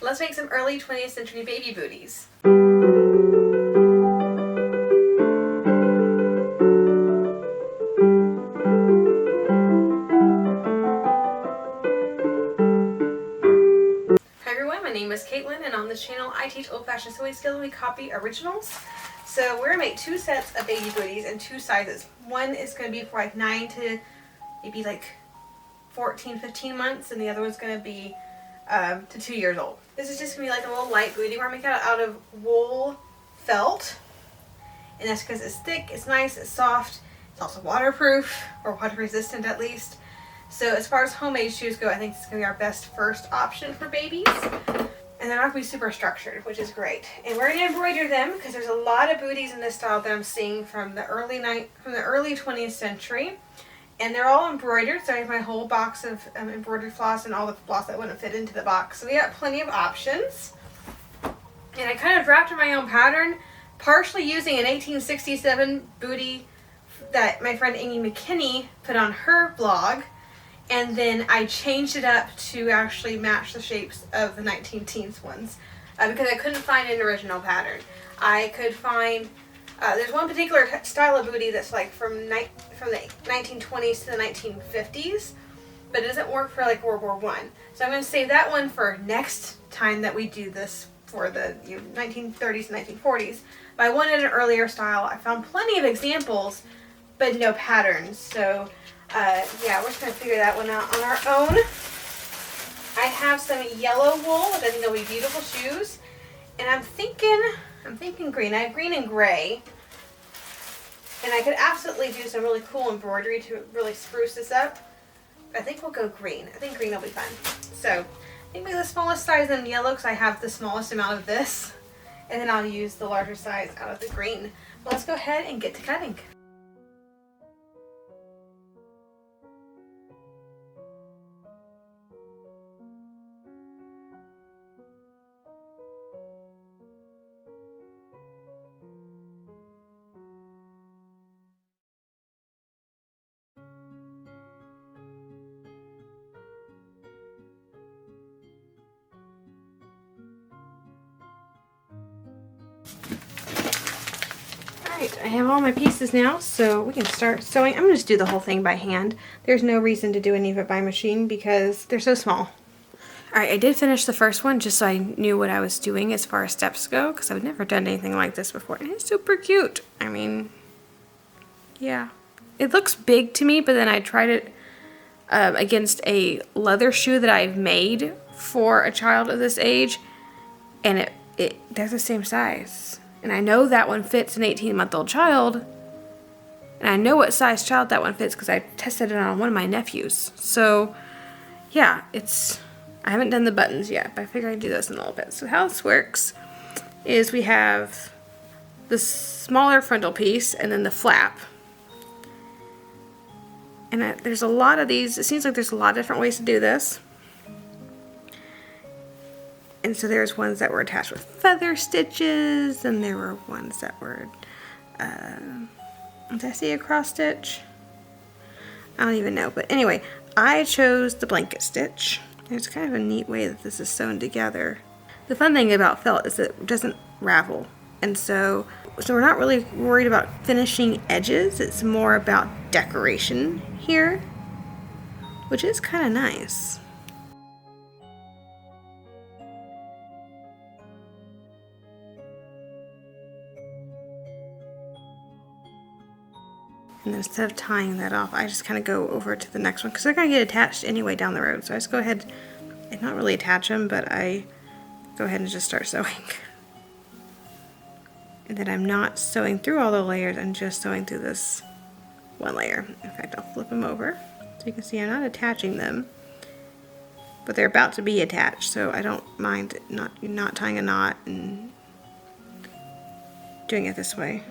Let's make some early 20th century baby booties. Hi everyone, my name is Caitlin, and on this channel I teach old-fashioned sewing skills and we copy originals. So we're going to make two sets of baby booties in two sizes. One is going to be for like 9 to maybe like 14, 15 months, and the other one's going to be to 2 years old. This is just going to be like a little light booty. We're making it out of wool felt, and that's because it's thick, it's nice, it's soft, it's also waterproof, or water resistant at least. So as far as homemade shoes go, I think this is going to be our best first option for babies. And they're not going to be super structured, which is great. And we're going to embroider them because there's a lot of booties in this style that I'm seeing from the early 20th century. And they're all embroidered, so I have my whole box of embroidered floss and all the floss that wouldn't fit into the box. So we got plenty of options. And I kind of drafted my own pattern, partially using an 1867 booty that my friend Amy McKinney put on her blog. And then I changed it up to actually match the shapes of the 19-teens ones because I couldn't find an original pattern. I could find, there's one particular style of booty that's like from the 1920s to the 1950s, but it doesn't work for like World War I. So I'm going to save that one for next time that we do this for the 1930s and 1940s. But I wanted an earlier style. I found plenty of examples, but no patterns. So yeah, we're just going to figure that one out on our own. I have some yellow wool, which I think will be beautiful shoes. And I'm thinking green. I have green and gray. And I could absolutely do some really cool embroidery to really spruce this up. But I think we'll go green. I think green will be fun. So I think maybe the smallest size in yellow because I have the smallest amount of this. And then I'll use the larger size out of the green. But let's go ahead and get to cutting. Alright, I have all my pieces now, so we can start sewing. I'm going to just do the whole thing by hand. There's no reason to do any of it by machine because they're so small. Alright, I did finish the first one just so I knew what I was doing as far as steps go, because I've never done anything like this before. And it's super cute. I mean, yeah. It looks big to me, but then I tried it against a leather shoe that I've made for a child of this age, and they're the same size. And I know that one fits an 18-month-old child, and I know what size child that one fits because I tested it on one of my nephews. So, yeah, I haven't done the buttons yet, but I figure I'd do this in a little bit. So how this works is we have the smaller frontal piece and then the flap. And there's a lot of these. It seems like there's a lot of different ways to do this. And so there's ones that were attached with feather stitches, and there were ones that were, did I see a cross stitch? I don't even know. But anyway, I chose the blanket stitch. It's kind of a neat way that this is sewn together. The fun thing about felt is that it doesn't ravel. And so we're not really worried about finishing edges. It's more about decoration here, which is kind of nice. And instead of tying that off, I just kind of go over to the next one because they're going to get attached anyway down the road. So I just go ahead and not really attach them, but I go ahead and just start sewing. And then I'm not sewing through all the layers, I'm just sewing through this one layer. In fact, I'll flip them over so you can see I'm not attaching them, but they're about to be attached, so I don't mind not tying a knot and doing it this way.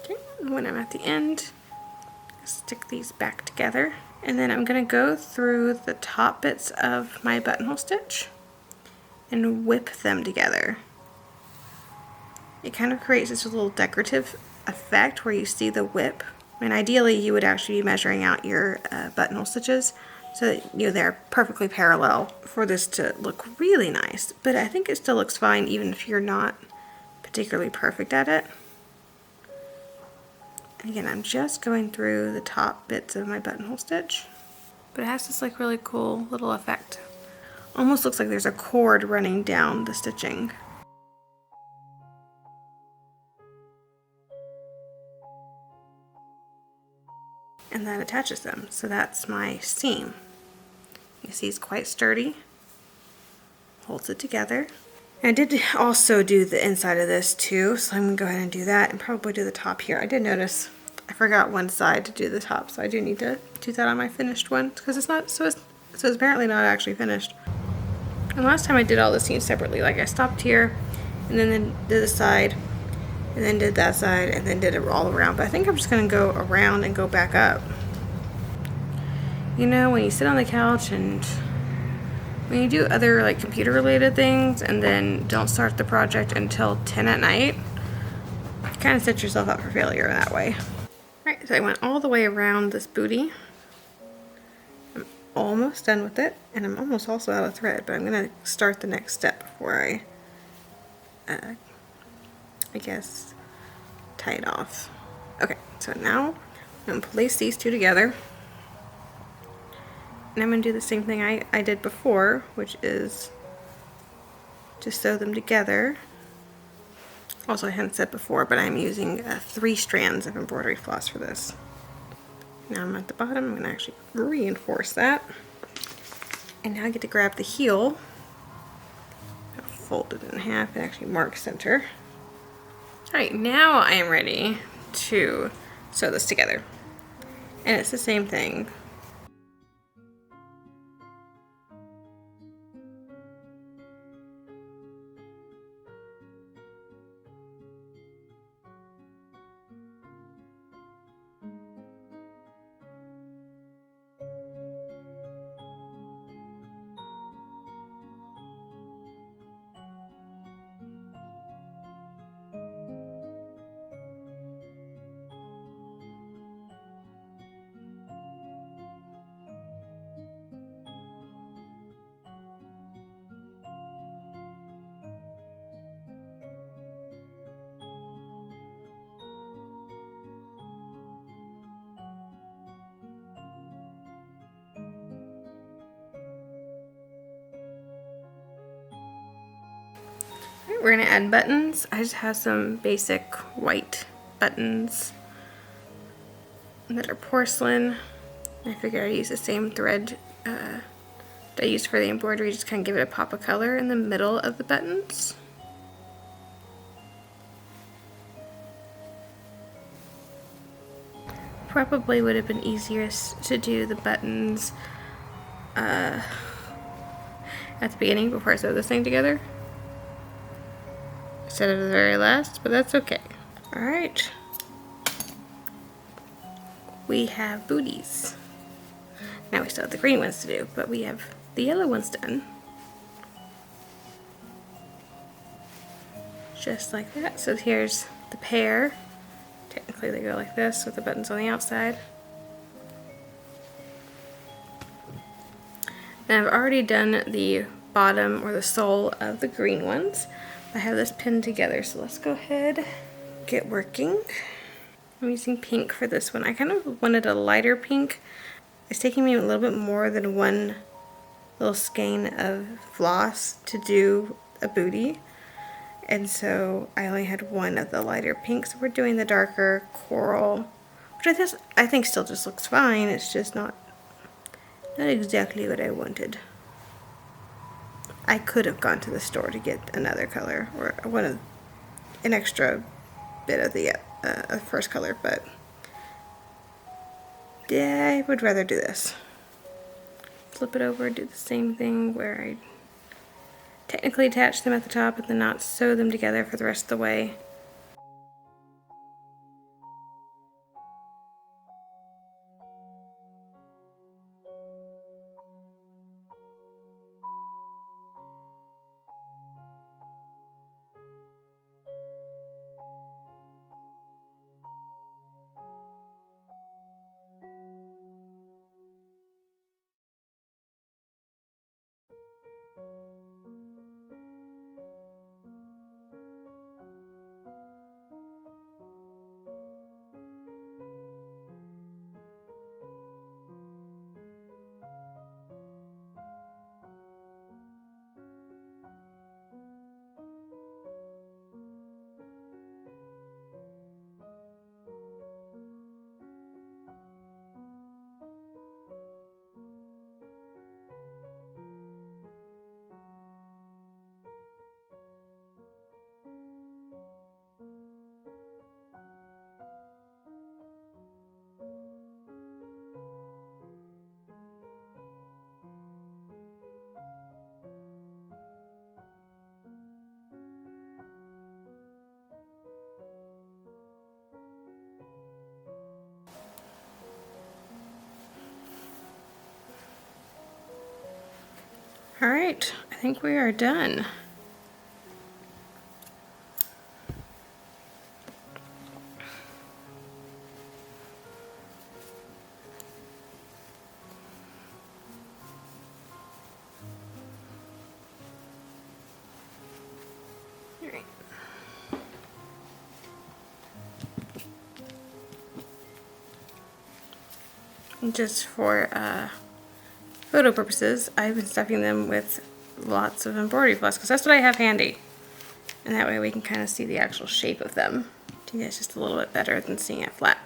Okay, when I'm at the end, stick these back together, and then I'm going to go through the top bits of my buttonhole stitch and whip them together. It kind of creates this little decorative effect where you see the whip. And ideally you would actually be measuring out your buttonhole stitches so that they're perfectly parallel for this to look really nice. But I think it still looks fine even if you're not particularly perfect at it. And again, I'm just going through the top bits of my buttonhole stitch. But it has this like really cool little effect. Almost looks like there's a cord running down the stitching. And that attaches them. So that's my seam. You see it's quite sturdy. Holds it together. And I did also do the inside of this too, so I'm gonna go ahead and do that and probably do the top here. I did notice I forgot one side to do the top, so I do need to do that on my finished one because it's not so it's apparently not actually finished. And last time I did all the seams separately, like I stopped here and then did the side and then did that side and then did it all around. But I think I'm just gonna go around and go back up. You know, when you sit on the couch and when you do other like computer related things and then don't start the project until 10 at night, you kind of set yourself up for failure in that way. Alright, so I went all the way around this booty. I'm almost done with it, and I'm almost also out of thread, but I'm going to start the next step before I guess, tie it off. Okay, so now I'm going to place these two together. And I'm going to do the same thing I did before, which is to sew them together. Also, I hadn't said before, but I'm using 3 strands of embroidery floss for this. Now I'm at the bottom. I'm going to actually reinforce that. And now I get to grab the heel, fold it in half, and actually mark center. Alright, now I am ready to sew this together. And it's the same thing. We're gonna add buttons. I just have some basic white buttons that are porcelain. I figure I use the same thread that I used for the embroidery, just kind of give it a pop of color in the middle of the buttons. Probably would have been easier to do the buttons at the beginning before I sewed this thing together instead of the very last, but that's okay. Alright. We have booties. Now we still have the green ones to do, but we have the yellow ones done. Just like that. So here's the pair. Technically they go like this with the buttons on the outside. And I've already done the bottom or the sole of the green ones. I have this pinned together, so let's go ahead, get working. I'm using pink for this one. I kind of wanted a lighter pink. It's taking me a little bit more than one little skein of floss to do a booty. And so I only had one of the lighter pinks. So we're doing the darker coral, which I think still just looks fine. It's just not exactly what I wanted. I could have gone to the store to get another color or an extra bit of the first color, but yeah, I would rather do this. Flip it over, do the same thing where I technically attach them at the top and then not sew them together for the rest of the way. Alright, I think we are done. Alright. Just for photo purposes, I've been stuffing them with lots of embroidery floss because that's what I have handy. And that way we can kind of see the actual shape of them. I think that's just a little bit better than seeing it flat.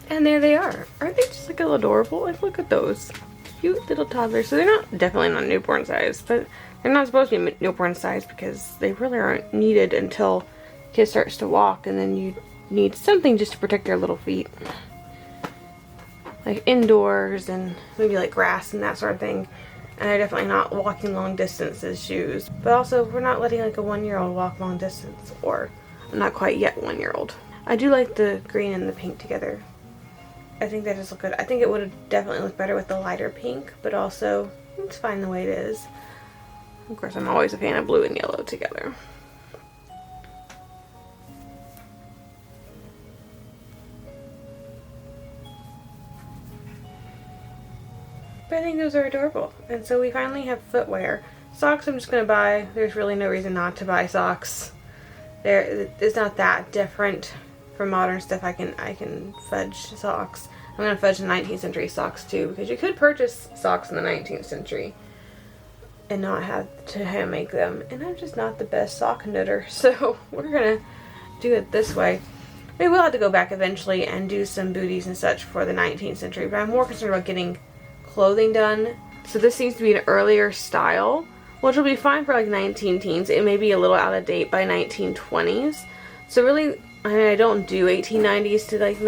And there they are. Aren't they just like a little adorable? Like, look at those. Cute little toddlers. So they're not, definitely not newborn size, but they're not supposed to be newborn size because they really aren't needed until kid starts to walk, and then you need something just to protect their little feet. Like indoors and maybe like grass and that sort of thing. And they're definitely not walking long distances shoes. But also, we're not letting like a 1-year-old walk long distance, or not quite yet 1-year-old. I do like the green and the pink together. I think that just look good. I think it would have definitely looked better with the lighter pink, but also it's fine the way it is. Of course, I'm always a fan of blue and yellow together. But I think those are adorable. And so we finally have footwear. Socks I'm just going to buy. There's really no reason not to buy socks. It's not that different from modern stuff. I can fudge socks. I'm going to fudge the 19th century socks too, because you could purchase socks in the 19th century and not have to hand make them. And I'm just not the best sock knitter, so we're going to do it this way. We will have to go back eventually and do some booties and such for the 19th century, but I'm more concerned about getting clothing done. So this seems to be an earlier style, which will be fine for like 19 teens. It may be a little out of date by 1920s. So really, I don't do 1890s to like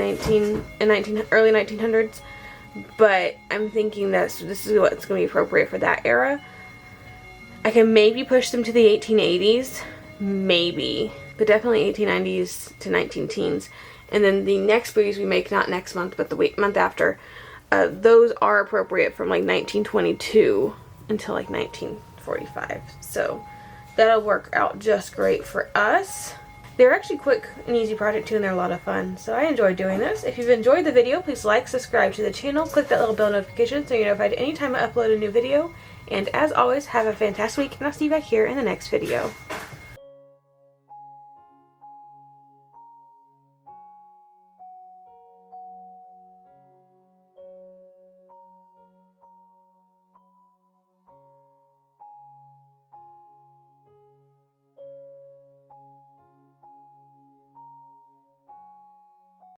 early 1900s, but I'm thinking that this is what's going to be appropriate for that era. I can maybe push them to the 1880s, maybe, but definitely 1890s to 19 teens. And then the next booties we make, not next month, but the month after, those are appropriate from like 1922 until like 1945. So that'll work out just great for us. They're actually quick and easy project too, and they're a lot of fun. So I enjoy doing this. If you've enjoyed the video, please like, subscribe to the channel, click that little bell notification so you're notified anytime I upload a new video. And as always, have a fantastic week, and I'll see you back here in the next video.